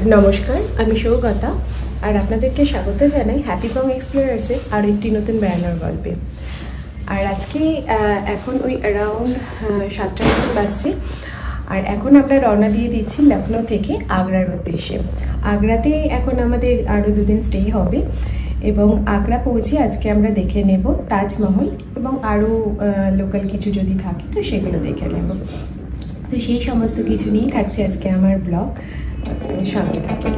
নমস্কার, আমি সৌগতা আর আপনাদেরকে স্বাগত জানাই হ্যাপি বং এক্সপ্লোরার্সের আরও একটি নতুন বেড়ানোর গল্পে। আর আজকে এখন ওই অ্যারাউন্ড 7টা মতো বাজছে। আর এখন আমরা রওনা দিয়ে দিচ্ছি লখনৌ থেকে আগ্রার উদ্দেশ্যে। আগ্রাতে এখন আমাদের আরও 2 দিন স্টে হবে এবং আগ্রা পৌঁছে আজকে আমরা দেখে নেব তাজমহল এবং আরও লোকাল কিছু যদি থাকে তো সেগুলো দেখে নেব। তো সেই সমস্ত কিছু নিয়েই থাকছে আজকে আমার ব্লগ। সঙ্গে থাকুন।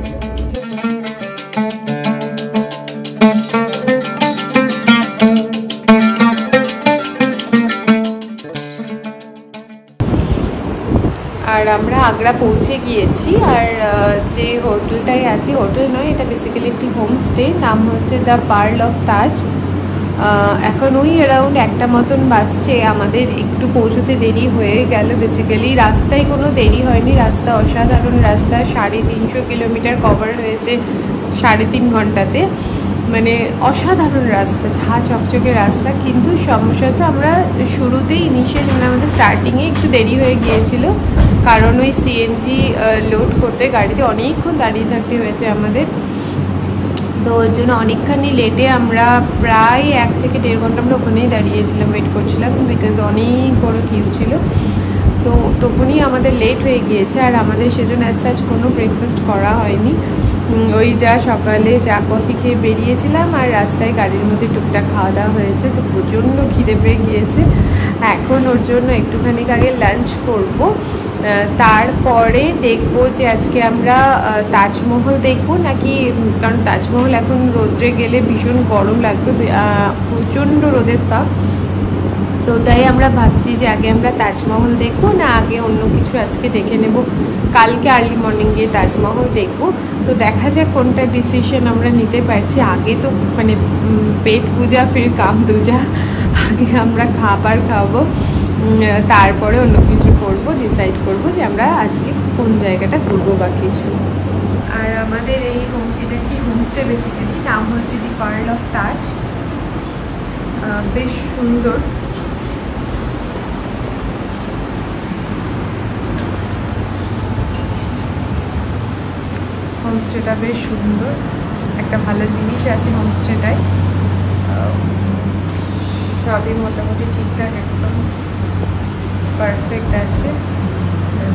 আর আমরা আগ্রা পৌঁছে গিয়েছি। আর যে হোটেলটাই আছে, হোটেল নয়, এটা বেসিক্যালি একটি হোমস্টে, নাম হচ্ছে দ্য পার্ল অফ তাজ। এখন ওই অ্যারাউন্ড 1টা মতন বাজছে। আমাদের একটু পৌঁছতে দেরি হয়ে গেল। বেসিক্যালি রাস্তায় কোনো দেরি হয়নি, রাস্তা অসাধারণ রাস্তা। 350 কিলোমিটার কভার হয়েছে 3.5 ঘন্টাতে, মানে অসাধারণ রাস্তা, ঝা চকচকে রাস্তা। কিন্তু সমস্যা হচ্ছে আমরা শুরুতেই ইনিশিয়ালি আমাদের স্টার্টিংয়ে একটু দেরি হয়ে গিয়েছিল, কারণ ওই সিএনজি লোড করতে গাড়িতে অনেকক্ষণ দাঁড়িয়ে থাকতে হয়েছে আমাদের। তো ওর জন্য অনেকখানি লেটে আমরা প্রায় 1 থেকে 1.5 ঘন্টা আমরা ওখানেই দাঁড়িয়েছিলাম, ওয়েট করছিলাম, বিকজ অনেক বড় কিউ ছিল। তো তখনই আমাদের লেট হয়ে গিয়েছে। আর আমাদের সেজন্য অ্যাজ সাচ কোনো ব্রেকফাস্ট করা হয়নি, ওই যা সকালে চা কফি খেয়ে বেরিয়েছিলাম আর রাস্তায় গাড়ির মধ্যে টুকটাক খাওয়া দাওয়া হয়েছে। তো প্রচণ্ড খিদে পেয়ে গিয়েছে। এখন ওর জন্য একটুখানি আগে লাঞ্চ করব, তারপরে দেখবো যে আজকে আমরা তাজমহল দেখবো নাকি, কারণ তাজমহল এখন রোদ্রে গেলে ভীষণ গরম লাগবে, প্রচণ্ড রোদের তাপ। তো ওটাই আমরা ভাবছি যে আগে আমরা তাজমহল দেখবো না আগে অন্য কিছু আজকে দেখে নেব, কালকে আর্লি মর্নিং গিয়ে তাজমহল দেখবো। তো দেখা যাক কোনটা ডিসিশন আমরা নিতে পারছি। আগে তো মানে পেট পূজা ফির কাম দুজা, আগে আমরা খাবার খাবো, তারপরে অন্য কিছু করবো, ডিসাইড করবো যে আমরা আজকে কোন জায়গাটা ঘুরবো বা কিছু। আর আমাদের এই এটা কি হোমস্টে, বেসিক্যালি নাম হচ্ছে দি পার্ল অফ তাজ। বেশ সুন্দর, হোমস্টেটা বেশ সুন্দর। একটা ভালো জিনিস আছে হোমস্টেটায়, সবই মোটামুটি ঠিকঠাক একদম পারফেক্ট আছে।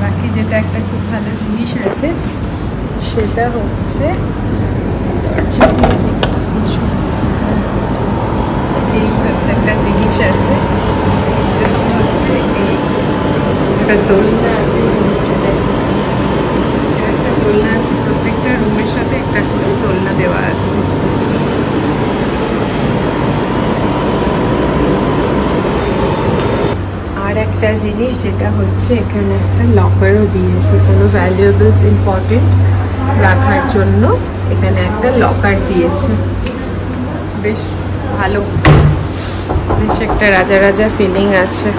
বাকি যেটা একটা খুব ভালো জিনিস আছে সেটা হচ্ছে এই হচ্ছে একটা জিনিস আছে, হচ্ছে এই একটা দোলনা আছে হোমস্টেটায়। একটা দোলনা আছে, প্রত্যেকটা রুমের সাথে একটা করে দোলনা দেওয়া আছে। আর একটা জিনিস যেটা হচ্ছে এখানে একটা লকারও দিয়েছে, কোনো ভ্যালুয়েবলস ইম্পর্টেন্ট রাখার জন্য এখানে একটা লকার দিয়েছে। বেশ ভালো, বেশ একটা রাজা রাজা ফিলিং আছে।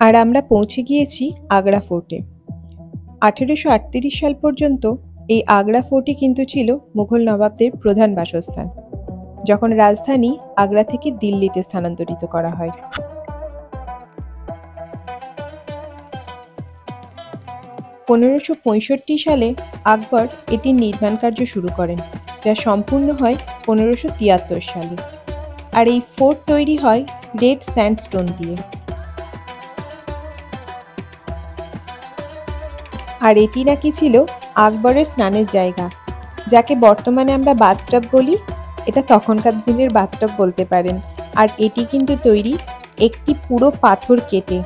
আর আমরা পৌঁছে গিয়েছি আগ্রা ফোর্টে। 1838 সাল পর্যন্ত এই আগ্রা ফোর্টই কিন্তু ছিল মুঘল নবাবদের প্রধান বাসস্থান, যখন রাজধানী আগ্রা থেকে দিল্লিতে স্থানান্তরিত করা হয়। 1565 সালে আকবর এটির নির্মাণ কার্য শুরু করেন, যা সম্পূর্ণ হয় 1573 সালে। আর এই ফোর্ট তৈরি হয় রেড স্যান্ডস্টোন দিয়ে। আর এটি নাকি ছিল আকবরের স্নানের জায়গা, যাকে বর্তমানে আমরা বাথটাব বলি। এটা তখনকার দিনের বাথটাব বলতে পারেন। আর এটি কিন্তু তৈরি একটি পুরো পাথর কেটে।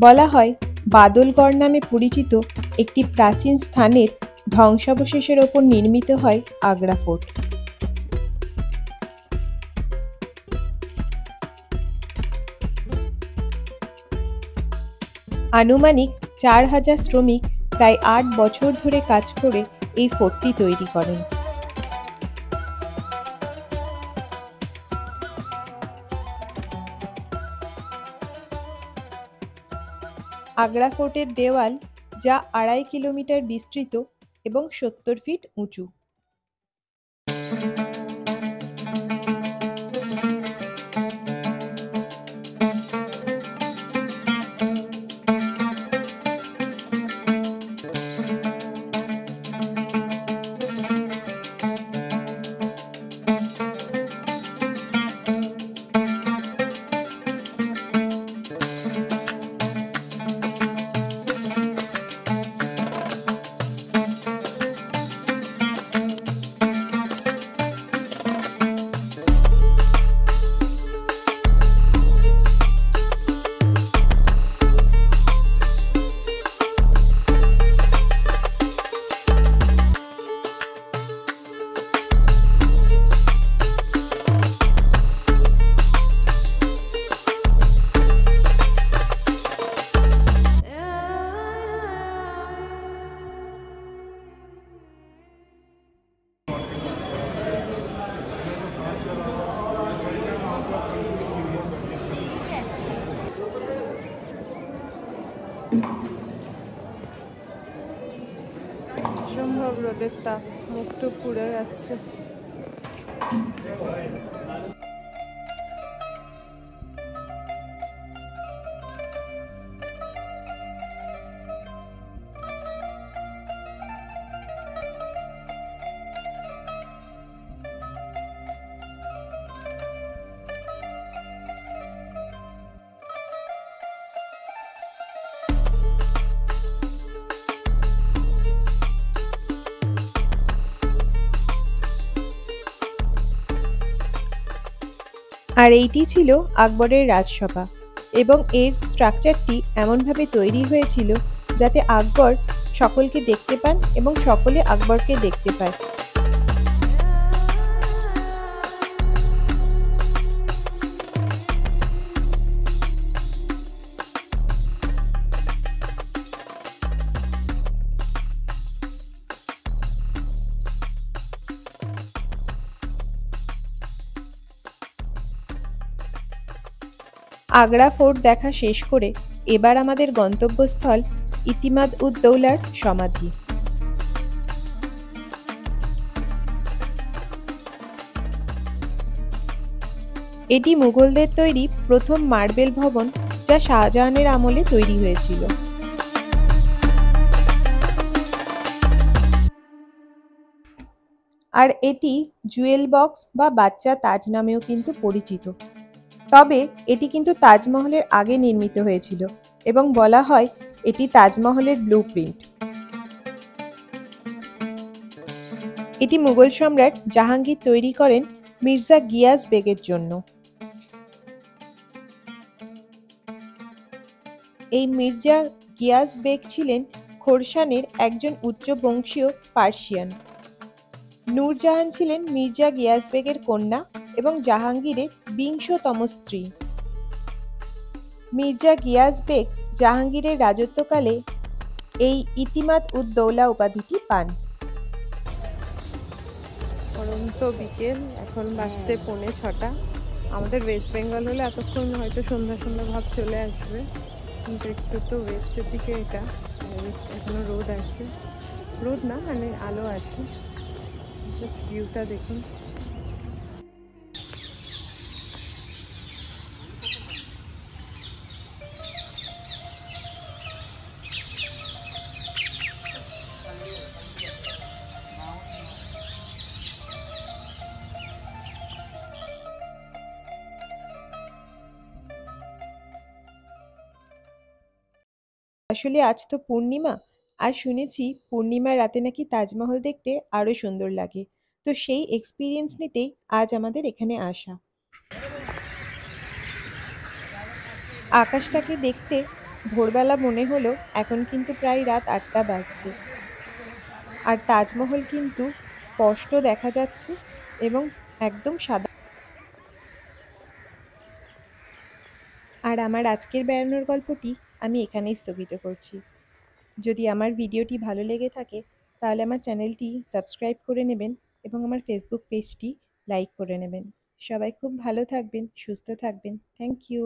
বলা হয় বাদলগড় নামে পরিচিত একটি প্রাচীন স্থানের ধ্বংসাবশেষের ওপর নির্মিত হয় আগ্রা ফোর্ট। আনুমানিক 4000 শ্রমিক প্রায় 8 বছর ধরে কাজ করে এই ফোর্টটি তৈরি করেন। আগ্রা ফোর্টের দেওয়াল, যা 2.5 কিলোমিটার বিস্তৃত এবং 70 ফিট উঁচু। অসম্ভব রোদের তাপ, মুখ টুক পুড়ে যাচ্ছে। আর এইটি ছিল আকবরের রাজসভা, এবং এর স্ট্রাকচারটি এমনভাবে তৈরি হয়েছিল যাতে আকবর সকলকে দেখতে পান এবং সকলে আকবরকে দেখতে পায়। আগ্রা ফোর্ট দেখা শেষ করে এবার আমাদের গন্তব্যস্থল ইতিমাদ-উদ-দৌলার সমাধি। এটি মুঘলদের তৈরি প্রথম মার্বেল ভবন, যা শাহজাহানের আমলে তৈরি হয়েছিল। আর এটি জুয়েল বক্স বা বাচ্চা তাজ নামেও কিন্তু পরিচিত। তবে এটি কিন্তু তাজমহলের আগে নির্মিত হয়েছিল এবং বলা হয় এটি তাজমহলের ব্লুপ্রিন্ট। এটি মুঘল সম্রাট জাহাঙ্গীর তৈরি করেন মির্জা গিয়াস বেগের জন্য। এই মির্জা গিয়াস বেগ ছিলেন খোরসানের একজন উচ্চ বংশীয় পার্সিয়ান। নূরজাহান ছিলেন মির্জা গিয়াস বেগের কন্যা এবং জাহাঙ্গীরের 20তম স্ত্রী। মির্জা গিয়াস বেগ জাহাঙ্গীরের রাজত্বকালে এই ইতিমাদ-উদ-দৌলা উপাধিটি পান। পরন্ত বিকেল, এখন বাজছে 6:45। আমাদের ওয়েস্ট বেঙ্গল হলে এতক্ষণ হয়তো সন্ধ্যা সন্ধ্যা ভাব চলে আসবে, কিন্তু একটু তো ওয়েস্টের দিকে এটা, এখনো রোদ আছে, রোদ না মানে আলো আছে। জাস্ট ভিউটা দেখুন। আসলে আজ তো পূর্ণিমা, আর শুনেছি পূর্ণিমার রাতে নাকি তাজমহল দেখতে আরো সুন্দর লাগে। তো সেই এক্সপিরিয়েন্স নিতেই আজ আমাদের এখানে আসা। আকাশটাকে দেখতে ভোরবেলা মনে হলো এখন কিন্তু প্রায় রাত ৮টা বাজছে। আর তাজমহল কিন্তু স্পষ্ট দেখা যাচ্ছে এবং একদম সাদা। আর আমার আজকের বেড়ানোর গল্পটি আমি এখানেই স্থগিত করছি। যদি আমার ভিডিওটি ভালো লেগে থাকে তাহলে আমার চ্যানেলটি সাবস্ক্রাইব করে নেবেন এবং আমার ফেসবুক পেজটি লাইক করে নেবেন। সবাই খুব ভালো থাকবেন, সুস্থ থাকবেন। Thank you.